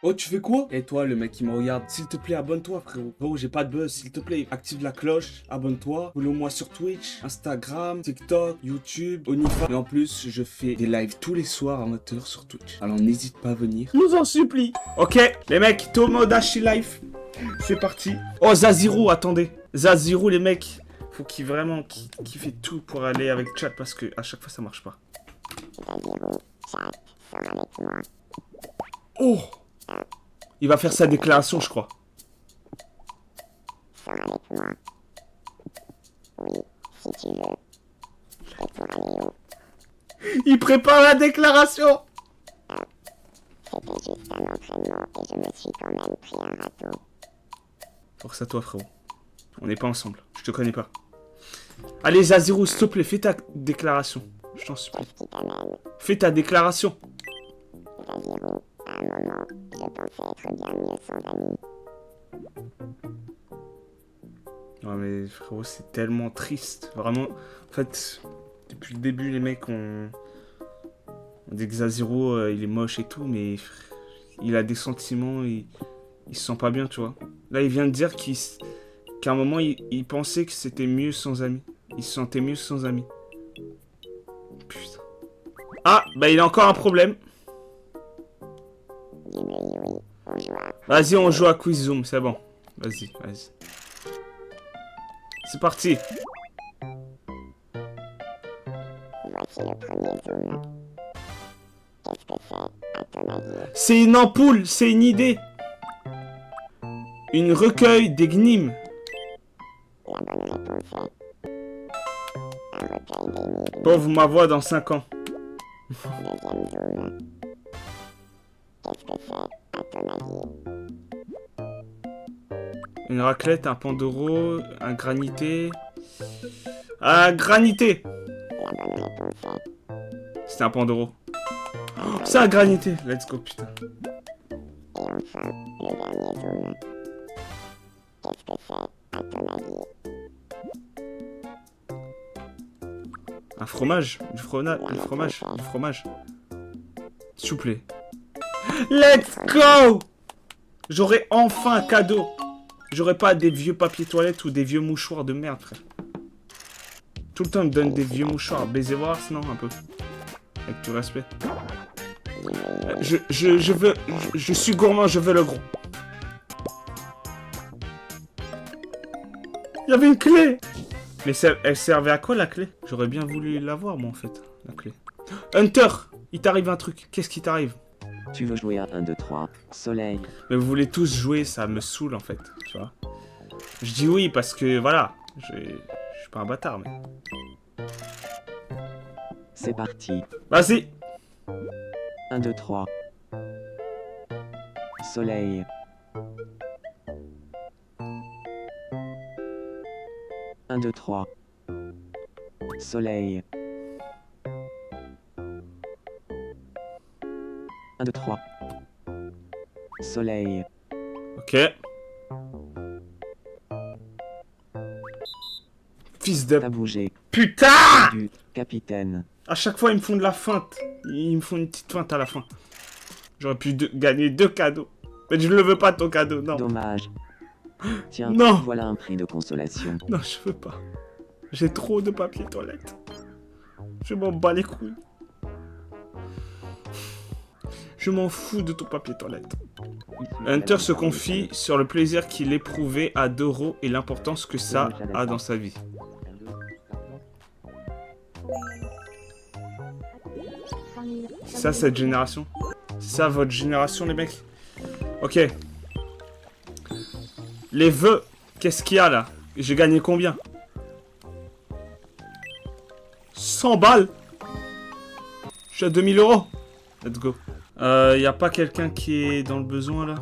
Oh, tu fais quoi? Et toi, le mec qui me regarde, s'il te plaît, abonne-toi, frérot. Frérot, j'ai pas de buzz, s'il te plaît, active la cloche, abonne-toi, follow-moi sur Twitch, Instagram, TikTok, YouTube, OnlyFans. Et en plus, je fais des lives tous les soirs à 20h sur Twitch. Alors n'hésite pas à venir. Je vous en supplie. Ok, les mecs, Tomodachi Life. C'est parti. Oh, Zazirou, attendez. Zazirou, les mecs, faut qu'il vraiment qu'il fait tout pour aller avec chat parce que à chaque fois ça marche pas. Zazirou, chat, sors avec moi. Oh! Il va faire sa déclaration, je crois. Sors avec moi. Oui, si tu veux. Et pour aller où? Il prépare la déclaration! C'était juste un entraînement et je me suis quand même pris un râteau. Force à toi, frérot. On n'est pas ensemble. Je te connais pas. Allez, Zazirou, s'il te plaît, fais ta déclaration. Je t'en supplie. Qu'est-ce qui t'amène? Fais ta déclaration. Zazirou, à un moment, je pensais être bien mieux sans amis. Non mais frérot, c'est tellement triste. Vraiment, en fait, depuis le début, les mecs, on dit que Zazirou, il est moche et tout, mais il a des sentiments, il se sent pas bien, tu vois. Là, il vient de dire qu'à un moment, il pensait que c'était mieux sans amis. Il se sentait mieux sans amis. Putain. Ah, bah il a encore un problème. Du bruit, oui, on joue à... Vas-y, on joue à Quiz Zoom, c'est bon. Vas-y, vas-y. C'est parti. Voici le premier zoom. Qu'est-ce que c'est, à ton avis? C'est une ampoule, c'est une idée. Une recueil d'énigmes. La bonne réponse est... un recueil d'énigmes. Pauvre ma voix dans 5 ans. Deuxième zoom. Qu'est-ce que c'est, à ton avis? Une raclette, un pandoro, un granité. Un granité. La bonne réponse est... C'était un pandoro. Oh, c'est un granité. Let's go, putain. Et enfin, le dernier zoom. Qu'est-ce que c'est, à ton avis? Un fromage. Du fromage. S'il vous plaît. Let's go. J'aurai enfin un cadeau. J'aurai pas des vieux papiers toilettes ou des vieux mouchoirs de merde, frère. Tout le temps, il me donne des vieux mouchoirs. Baisez-voir, sinon, un peu. Avec tout respect. Je suis gourmand, je veux le gros. Il y avait une clé. Mais elle servait à quoi, la clé? J'aurais bien voulu l'avoir, moi, en fait, la clé. Hunter, il t'arrive un truc. Qu'est-ce qui t'arrive? Tu veux jouer à 1, 2, 3, soleil. Mais vous voulez tous jouer, ça me saoule, en fait, tu vois. Je dis oui parce que, voilà, je suis pas un bâtard, mais... C'est parti. Vas-y. 1, 2, 3. Soleil. 1, 2, 3. Soleil. 1, 2, 3. Soleil. Ok. Fils de... T'as bougé. Putain! Du capitaine. À chaque fois, ils me font de la feinte. Ils me font une petite feinte à la fin. J'aurais pu gagner 2 cadeaux. Mais je ne le veux pas, ton cadeau, non. Dommage. Tiens, Non. voilà un prix de consolation. Non, je veux pas. J'ai trop de papier toilette. Je m'en bats les couilles. Je m'en fous de ton papier toilette. Hunter se confie sur le plaisir qu'il éprouvait à Doro et l'importance que ça a dans sa vie. C'est ça, cette génération? C'est ça, votre génération, les mecs? Ok. Les vœux. Qu'est-ce qu'il y a, là? J'ai gagné combien? 100 balles? Je suis à 2000 euros. Let's go. Y a pas quelqu'un qui est dans le besoin, là?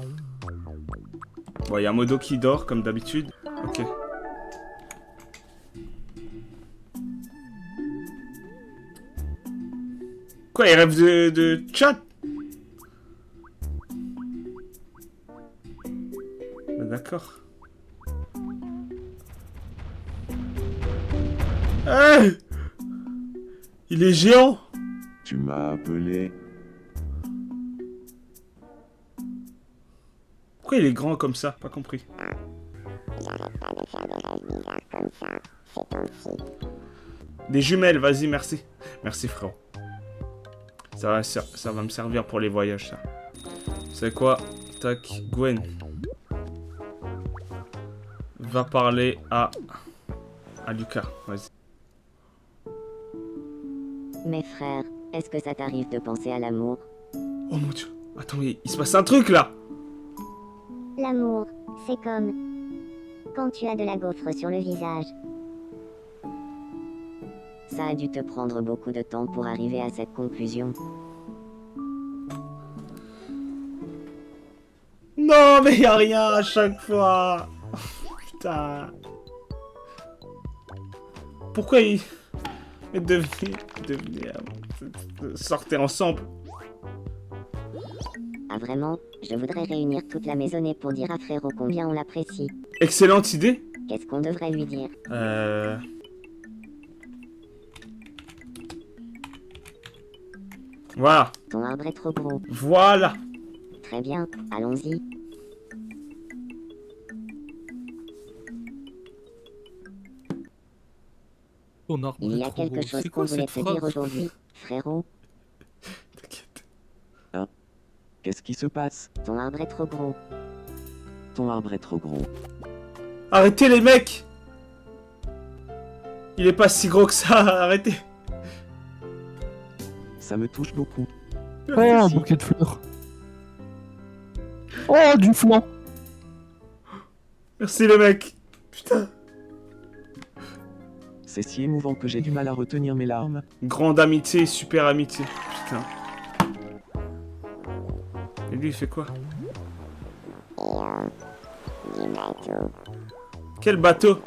Bon, y a Modo qui dort, comme d'habitude. Ok. Quoi, il rêve de chat? D'accord. Hey! Il est géant! Tu m'as appelé. Pourquoi il est grand comme ça? Pas compris. J'arrête pas de faire des rêves bizarres comme ça, ces temps-ci. Des jumelles, vas-y, merci. Merci, frérot. Ça va me servir pour les voyages, ça. C'est quoi? Tac, Gwen. Va parler à Lucas, vas-y. Mes frères, est-ce que ça t'arrive de penser à l'amour? Oh mon dieu. Attends, mais il se passe un truc, là. L'amour, c'est comme quand tu as de la gaufre sur le visage. Ça a dû te prendre beaucoup de temps pour arriver à cette conclusion. Non, mais y a rien à chaque fois. Putain. Pourquoi il... Devenez... Sortez ensemble. Ah vraiment? Je voudrais réunir toute la maisonnée pour dire à frérot combien on l'apprécie. Excellente idée. Qu'est-ce qu'on devrait lui dire? Voilà. Ton arbre est trop gros. Voilà. Très bien, allons-y. Ton arbre Il y est a trop quelque beau. chose C'est qu'on quoi voulait cette te dire phrase? aujourd'hui, frérot. T'inquiète. Qu'est-ce qui se passe? Ton arbre est trop gros. Ton arbre est trop gros. Arrêtez les mecs. Il est pas si gros que ça, arrêtez. Ça me touche beaucoup. Oh, un bouquet de fleurs. Oh, du flan. Merci les mecs. Putain. C'est si émouvant que j'ai du mal à retenir mes larmes. Grande amitié, super amitié. Putain. Et lui il fait quoi? Du bateau. Quel bateau?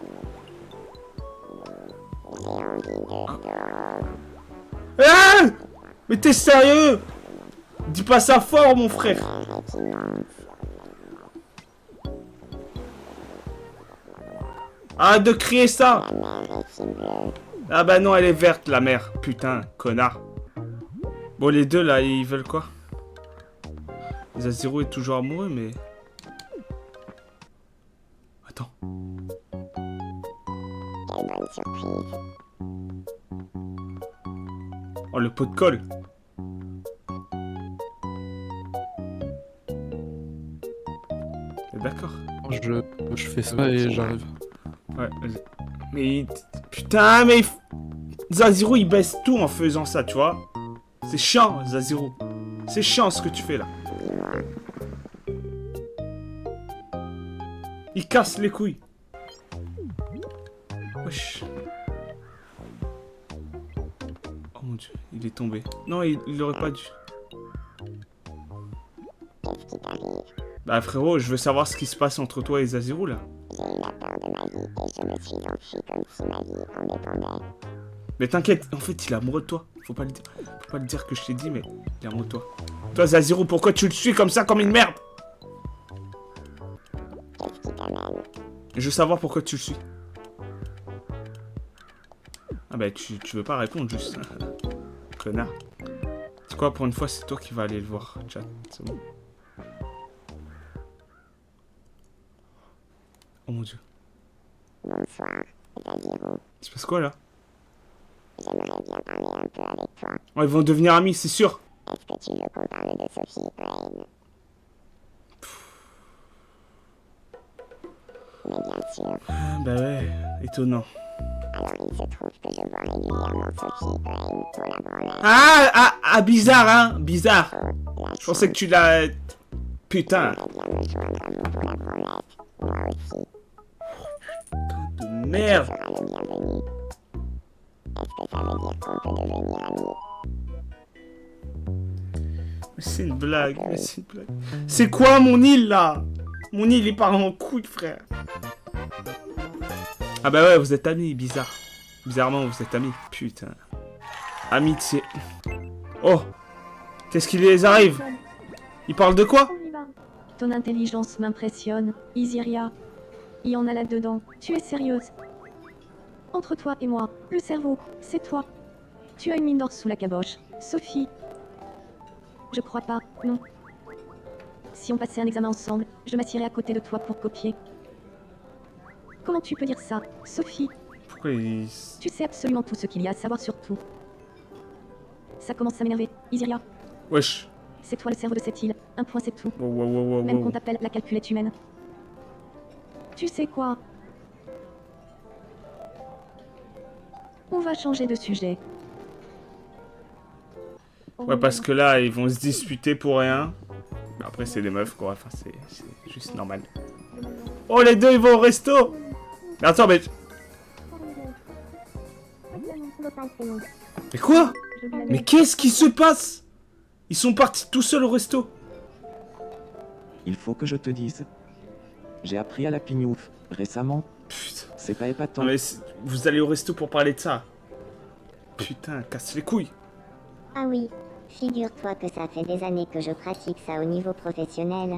J'ai envie de... Ah! Mais t'es sérieux? Dis pas ça fort mon frère. La mer est immense. Arrête de crier ça. La mer est si bleue. Ah bah non, elle est verte la mer. Putain, connard. Bon, les deux là, ils veulent quoi? Zaziro est toujours amoureux, mais... Attends. Quelle bonne surprise. Oh, le pot de colle. D'accord. Je fais ça et j'arrive. Ouais, vas-y. Mais... Putain, mais... Zaziro, il baisse tout en faisant ça, tu vois. C'est chiant, Zaziro. C'est chiant ce que tu fais là. Il casse les couilles. Wesh. Oh mon dieu, il est tombé. Non, il aurait pas dû. Qu'est-ce qui t'arrive? Bah frérot, je veux savoir ce qui se passe entre toi et Zaziro là. J'ai eu la peur de ma vie et je me suis enfuie comme si ma vie en dépendait. Mais t'inquiète, en fait il est amoureux de toi. Faut pas le dire que je t'ai dit, mais il est amoureux de toi. Toi Zaziro, pourquoi tu le suis comme ça, comme une merde? Qu'est-ce qui t'amène? Je veux savoir pourquoi tu le suis. Ah bah tu veux pas répondre juste. Connard. C'est quoi, pour une fois c'est toi qui vas aller le voir, chat. C'est bon. Oh mon dieu. Bonsoir, Zaziro. Il se passe quoi là? J'aimerais bien parler un peu avec toi. Oh, ils vont devenir amis, c'est sûr. Est-ce que tu veux qu'on parle de Sophie Wayne? Mais bien sûr. Ah, bah ouais, étonnant. Alors il se trouve que je vois régulièrement Sophie Wayne pour la branlette. Ah, bizarre, hein, bizarre. La Je pensais que tu l'as... Putain. J'aimerais bien me joindre à vous pour la branlette. Moi aussi. De Tu merde. seras le bienvenu. Est-ce que ça veut dire qu'on peut devenir amis? Mais c'est une blague, mais c'est une blague. C'est quoi mon île là? Mon île il part en couille, frère. Ah bah ouais, vous êtes amis, bizarre. Bizarrement, vous êtes amis. Putain. Amitié. Oh. Qu'est-ce qui les arrive? Ils parlent de quoi? Ton intelligence m'impressionne, Isiria. Il y en a là-dedans. Tu es sérieuse? Entre toi et moi, le cerveau, c'est toi. Tu as une mine d'or sous la caboche, Sophie. Je crois pas, non. Si on passait un examen ensemble, je m'assierais à côté de toi pour copier. Comment tu peux dire ça, Sophie? Pourquoi il... Tu sais absolument tout ce qu'il y a à savoir sur tout. Ça commence à m'énerver. Isiria, Wesh. c'est toi le cerveau de cette île. Un point, c'est tout. Wow, wow, wow, wow, Même wow. qu'on t'appelle la calculette humaine. Tu sais quoi? On va changer de sujet. Ouais, parce que là, ils vont se disputer pour rien. Mais après, c'est des meufs, quoi. Enfin, c'est juste normal. Oh, les deux, ils vont au resto. Mais attends, mais... Mais quoi? Mais qu'est-ce qui se passe? Ils sont partis tout seuls au resto. Il faut que je te dise. J'ai appris à la pignouf récemment. Putain. C'est pas épatant. Non, mais vous allez au resto pour parler de ça. Putain, casse les couilles. Ah oui, figure-toi que ça fait des années que je pratique ça au niveau professionnel.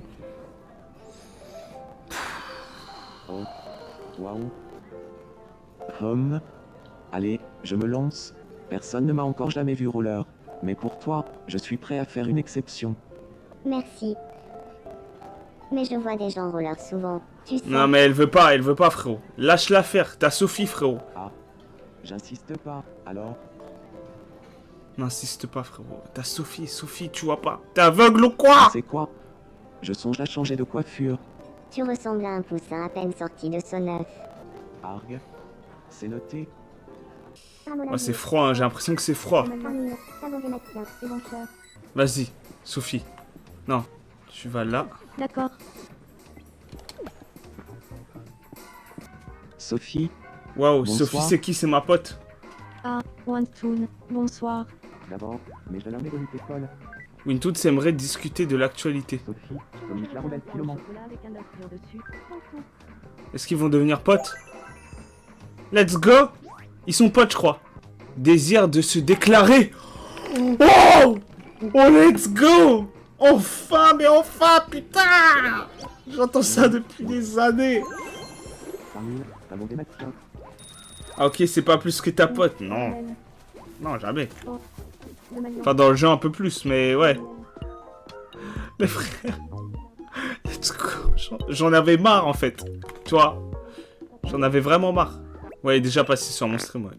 Oh. Waouh. Allez, je me lance. Personne ne m'a encore jamais vu roller. Mais pour toi, je suis prêt à faire une exception. Merci. Mais je vois des gens roller souvent, tu sais. Non, mais elle veut pas, frérot. Lâche l'affaire. T'as Sophie, frérot. Ah. J'insiste pas, alors. N'insiste pas, frérot. T'as Sophie, Sophie, tu vois pas. T'es aveugle ou quoi? C'est quoi? Je songe à changer de coiffure. Tu ressembles à un poussin à peine sorti de son œuf. Arg. C'est noté. Ouais, c'est froid, hein. J'ai l'impression que c'est froid. Vas-y, Sophie. Non, tu vas là. D'accord. Sophie, Waouh, Bonsoir. Sophie, c'est qui? C'est ma pote. Ah, Wantoon, bonsoir. d'abord, mais je l'avais bonne école. Wintoots aimerait discuter de l'actualité. Sophie, comme la rebelle Philomon. Est-ce qu'ils vont devenir potes? Let's go! Ils sont potes, je crois. Désir de se déclarer. Wow! Oh, let's go! Enfin, mais enfin, putain! J'entends ça depuis des années. Samuel, t'as bon matins. Ah, ok, c'est pas plus que ta pote. Non. Non, jamais. Enfin, dans le jeu, un peu plus, mais ouais. Mais frère. Let's go. J'en avais marre, en fait. Tu vois? J'en avais vraiment marre. Ouais, il est déjà passé sur mon stream, ouais.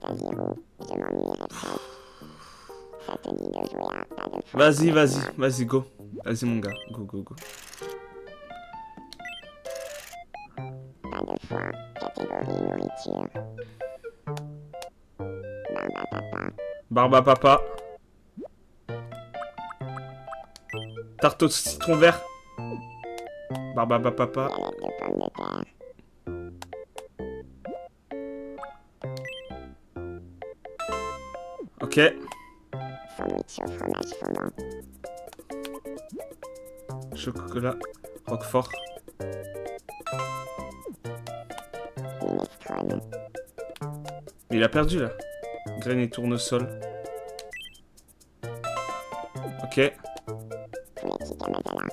Zazirou, je m'ennuierais presque. Ça te dit de jouer à pas de fois. Vas-y, vas-y, vas-y, go. Vas-y, mon gars. Go, go, go. Pas de fois, catégorie nourriture. Barba papa, Barba papa. Tarte au citron vert. Barba papa. galette de pommes de terre. Ok. Sandwich au fromage fondant. Chocolat. Roquefort. Minestrone. Mais il a perdu, là. Graines et tournesol. Ok. Poulet tikka masala.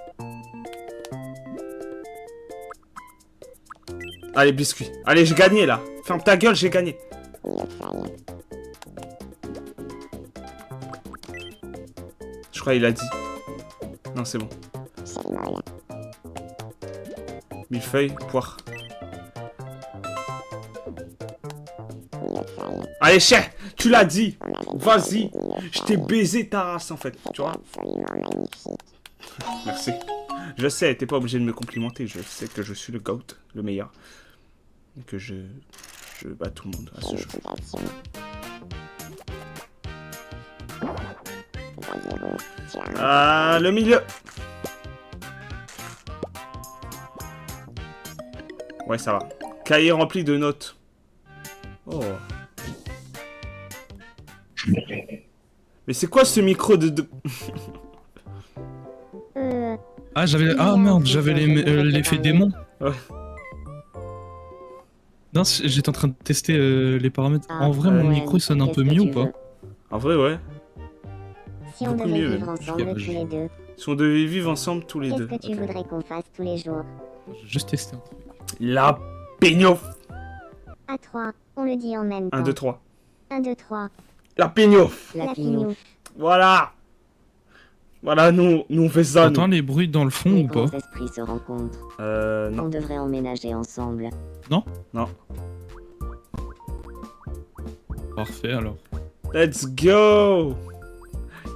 Allez, biscuit. Allez, j'ai gagné, là. Ferme ta gueule, j'ai gagné. Millefeuille. Je crois qu'il a dit. Non, c'est bon. Chérimol. Millefeuille, poire. Millefeuille. Allez, chef, tu l'as dit. On avait Vas-y. pas dit Je t'ai baisé ta race, en fait. Tu C'était vois? absolument magnifique. Merci. Je sais, t'es pas obligé de me complimenter. Je sais que je suis le GOAT, le meilleur. Et que je bats tout le monde à ce jeu. Félicitations. Zazirou, tu as Ah, le milieu. Ouais, ça va. Cahier rempli de notes. Oh. Mais c'est quoi ce micro de... Ah, ah merde, j'avais l'effet démon. Ouais. Non, j'étais en train de tester les paramètres. Ah, En vrai, mon ouais, micro sonne un qu'est-ce peu que mieux tu ou pas? veux? En vrai, ouais. Si on Beaucoup devait mieux, vivre même. ensemble tous Je- les deux, Si on devait vivre ensemble tous les qu'est-ce deux. que tu Ok. voudrais qu'on fasse tous les jours? J'ai juste testé un truc. La peignouf. À 3, on le dit en même temps. 1, 2, 3. 1, 2, 3. La peignouf. La pignouf. Voilà. Voilà, nous on fait ça, T'entends nous. les bruits dans le fond Les ou pas? bons esprits se rencontrent. Non. On devrait emménager ensemble. Non. Parfait alors. Let's go.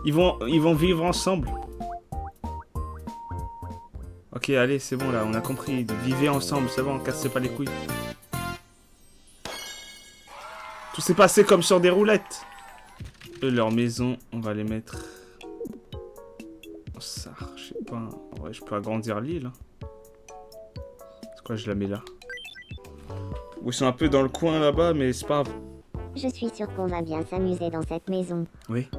Ils vont vivre ensemble. Ok, allez, c'est bon, là, on a compris. Vivez ensemble, c'est bon, cassez pas les couilles. Tout s'est passé comme sur des roulettes. Eux, leur maison, on va les mettre... Ça, je sais pas. En vrai, je peux agrandir l'île. Hein. C'est quoi, je la mets là? Ou ils sont un peu dans le coin là-bas, mais c'est pas grave. Je suis sûre qu'on va bien s'amuser dans cette maison. Oui.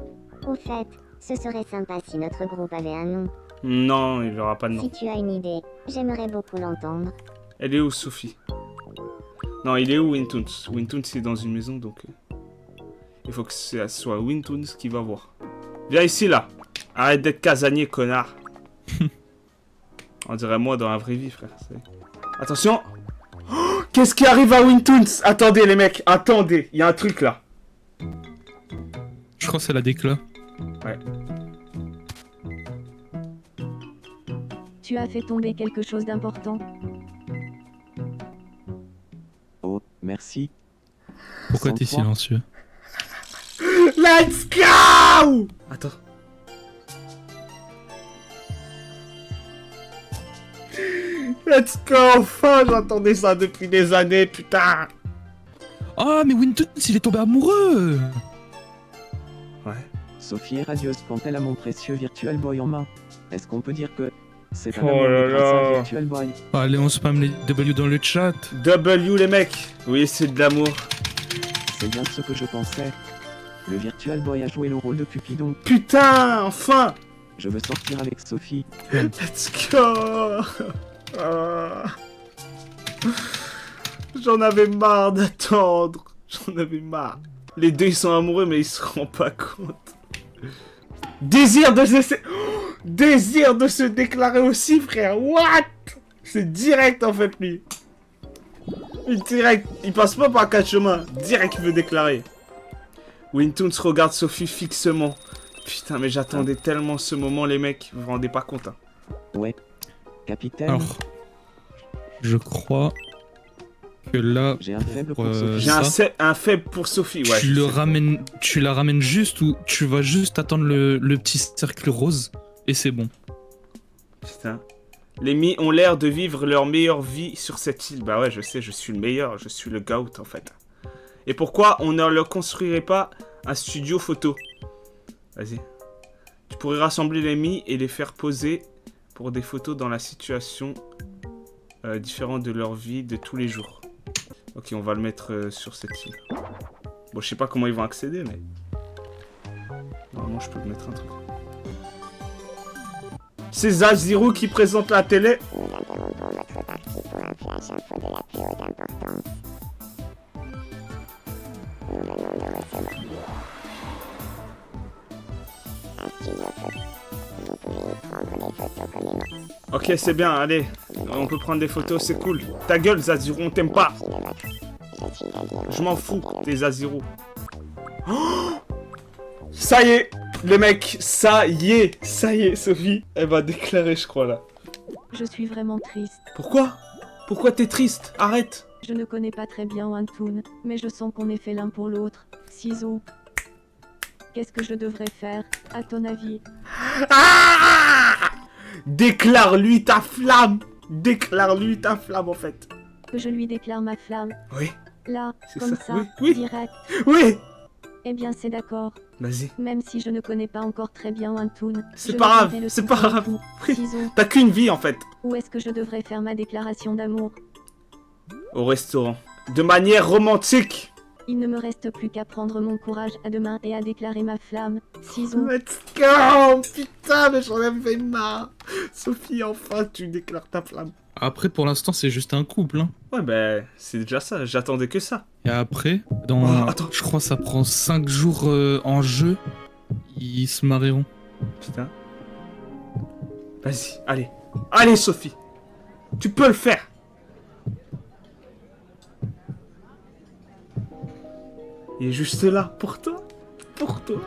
Au fait, ce serait sympa si notre groupe avait un nom. Non, il n'y aura pas de nom. Si tu as une idée, j'aimerais beaucoup l'entendre. Elle est où, Sophie? Non, il est où, Wintoons? Wintoons, c'est dans une maison, donc... il faut que ce soit Wintoons qui va voir. Viens ici, là. Arrête d'être casanier, connard. On dirait moi dans la vraie vie, frère. Attention. Oh, qu'est-ce qui arrive à Wintoons? Attendez, les mecs, attendez. Il y a un truc, là. Je crois que c'est la décla. Ouais. Tu as fait tomber quelque chose d'important. Oh, merci. Pourquoi Sans t'es toi. silencieux? Let's go! Attends. Let's go! Enfin, j'attendais ça depuis des années, putain! Ah, mais Wintoons, il est tombé amoureux! Ouais. Sophie est radieuse quand elle a mon précieux Virtual Boy en main. Est-ce qu'on peut dire que c'est un Oh amour là grâce à là. Virtual Boy? Allez, on spam les W dans le chat. W, les mecs! Oui, c'est de l'amour. C'est bien ce que je pensais. Le Virtual Boy a joué le rôle de Cupidon. Putain, enfin! Je veux sortir avec Sophie. Let's go! Ah. J'en avais marre d'attendre. J'en avais marre. Les deux, ils sont amoureux, mais ils se rendent pas compte. Désir de se... Désir de se déclarer aussi, frère. What? C'est direct, en fait, lui. Direct. Il passe pas par quatre chemins. Direct, il veut déclarer. Wintoons regarde Sophie fixement. Putain, mais j'attendais tellement ce moment, les mecs. Vous vous rendez pas compte, hein. Ouais. Capitaine, Alors, je crois que là, j'ai un faible pour Euh, Sophie. J'ai Ça. un faible pour Sophie, ouais. tu la ramènes juste ou tu vas juste attendre le petit cercle rose et c'est bon. Putain. Les Mi ont l'air de vivre leur meilleure vie sur cette île. Bah ouais, je sais, je suis le meilleur. Je suis le goat, en fait. Et pourquoi on ne leur construirait pas un studio photo? Vas-y. Tu pourrais rassembler les Mi et les faire poser pour des photos dans la situation différente de leur vie de tous les jours. Ok, on va le mettre sur cette île. Bon, je sais pas comment ils vont accéder, mais... Normalement, je peux mettre un truc. C'est Zazirou qui présente la télé. Nous interrompons votre partie pour un flash info de la plus haute importance. Nous venons de recevoir un studio photo. Vous pouvez y prendre des photos comme moi. Ok, c'est bien, allez. On peut prendre des photos, c'est cool. Ta gueule, Zazirou, on t'aime pas. Merci de votre... Je suis Zazirou. Je m'en fous, des Zazirou. Oh, ça y est, les mecs, ça y est, Sophie. Elle va déclarer, je crois, là. Je suis vraiment triste. Pourquoi? Pourquoi t'es triste? Arrête. Je ne connais pas très bien Wantoon, mais je sens qu'on est fait l'un pour l'autre. Ciseaux. Qu'est-ce que je devrais faire, à ton avis? Ah! Déclare-lui ta flamme. Déclare-lui ta flamme, en fait. Que je lui déclare ma flamme. Oui, Là, c'est comme ça. ça, Oui, oui. direct. Oui. Eh bien, c'est d'accord. Vas-y. Même si je ne connais pas encore très bien Wantoon. C'est je pas vais grave, tenter le c'est tout pas pour le grave. tout. Oui. Ciseaux. T'as qu'une vie, en fait. Où est-ce que je devrais faire ma déclaration d'amour? Au restaurant. De manière romantique. Il ne me reste plus qu'à prendre mon courage à deux mains et à déclarer ma flamme. Ciseaux. Let's go. Putain, mais j'en avais marre. Sophie, enfin, tu déclares ta flamme. Après, pour l'instant, c'est juste un couple. Hein. Ouais, ben, c'est déjà ça. J'attendais que ça. Et après, dans, Oh, attends. je crois que ça prend 5 jours en jeu, ils se marieront. Putain. Vas-y, allez. Allez, Sophie. Tu peux le faire. Il est juste là, pour toi. Pour toi.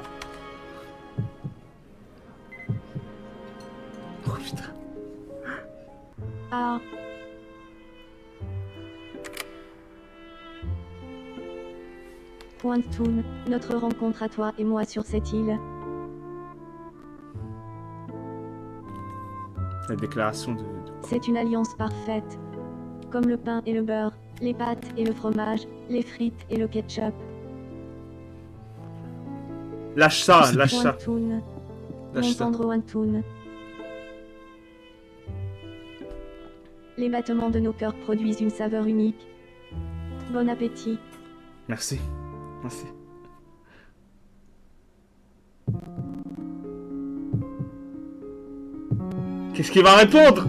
Wantoon, notre rencontre à toi et moi sur cette île. La déclaration de... C'est une alliance parfaite. Comme le pain et le beurre, les pâtes et le fromage, les frites et le ketchup. Lâche ça, lâche ça. Wantoon, Lâche mon ça. tendre Wantoon. Les battements de nos cœurs produisent une saveur unique. Bon appétit. Merci. Merci. Qu'est-ce qu'il va répondre?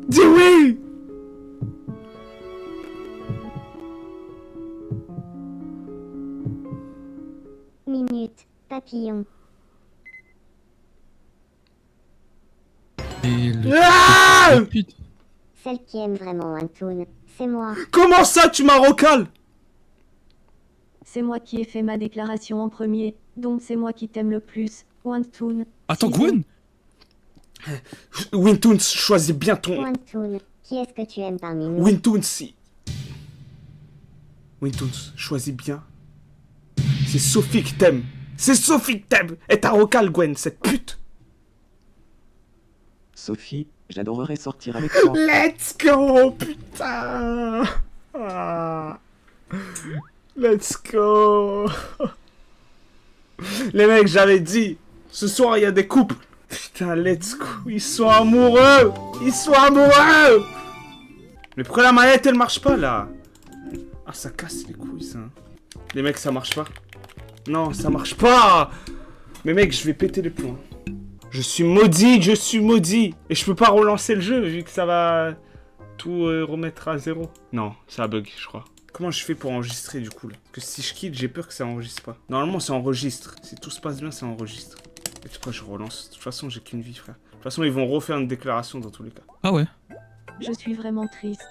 Dis oui! Minute, papillon. Et le... Ah! Oh, putain. Celle qui aime vraiment Wantoon, c'est moi. Comment ça, tu m'as recal? C'est moi qui ai fait ma déclaration en premier, donc c'est moi qui t'aime le plus. Wantoon. Attends, Ciseaux. Gwen? Wintoons, choisis bien ton... Wantoon, qui est-ce que tu aimes parmi nous? Wintoons, si... Wintoons, choisis bien. C'est Sophie qui t'aime. C'est Sophie qui t'aime. Et t'as recal, Gwen, cette pute. Sophie, j'adorerais sortir avec toi. Let's go, putain. Ah. Let's go. Les mecs, j'avais dit, ce soir, il y a des couples. Putain, let's go. Ils sont amoureux. Ils sont amoureux. Mais pourquoi la manette, elle marche pas, là? Ah, ça casse les couilles, ça. Les mecs, ça marche pas. Non, ça marche pas. Mais mec, je vais péter les plombs. Je suis maudit, je suis maudit. Et je peux pas relancer le jeu vu que ça va tout remettre à zéro. Non, ça bug, je crois. Comment je fais pour enregistrer du coup là? Parce que si je quitte, j'ai peur que ça enregistre pas. Normalement, ça enregistre. Si tout se passe bien, ça enregistre. Et pourquoi je relance? De toute façon, j'ai qu'une vie, frère. De toute façon, ils vont refaire une déclaration dans tous les cas. Ah ouais. Je suis vraiment triste.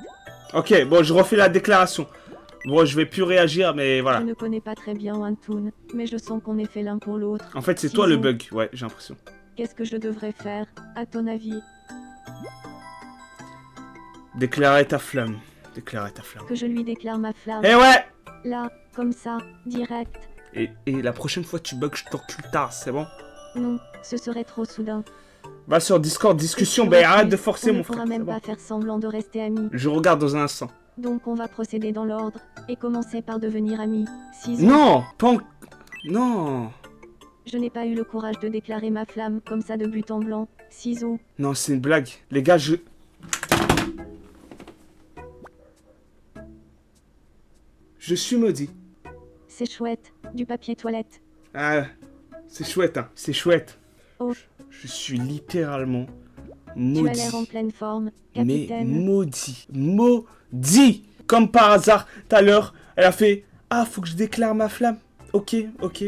Ok, bon, je refais la déclaration. Bon, je vais plus réagir, mais voilà. Je ne connais pas très bien Wantoon, mais je sens qu'on est fait l'un pour l'autre. En fait, c'est toi le Ciseaux. bug. Ouais, j'ai l'impression. Qu'est-ce que je devrais faire, à ton avis? Déclarer ta flamme. Déclarer ta flamme. Que je lui déclare ma flamme. Eh ouais! Là, comme ça, direct. Et la prochaine fois tu bugs, je t'encule tard, c'est bon? Non, ce serait trop soudain. Va sur Discord, discussion, Je ben refuse. arrête de forcer On mon ne pourra frère. c'est même bon. pas faire semblant de rester amis. Je regarde dans un instant. Donc on va procéder dans l'ordre, et commencer par devenir amis. Ciseaux. Non! Pas en... Non! Je n'ai pas eu le courage de déclarer ma flamme comme ça de but en blanc. Ciseaux. Non, c'est une blague. Les gars, je... Je suis maudit. C'est chouette. Du papier toilette. Ah, c'est chouette, hein. C'est chouette. Oh. Je suis littéralement Tu maudit. as l'air en pleine forme, Mais capitaine. maudit. Maudit. Comme par hasard, tout à l'heure, elle a fait « Ah, faut que je déclare ma flamme. » Ok,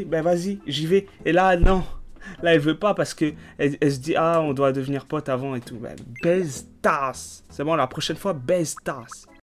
ben vas-y, j'y vais. Et là, non. Là, elle veut pas parce que elle se dit « Ah, on doit devenir potes avant et tout. » Ben, baise tasse. C'est bon, la prochaine fois, baise tasse.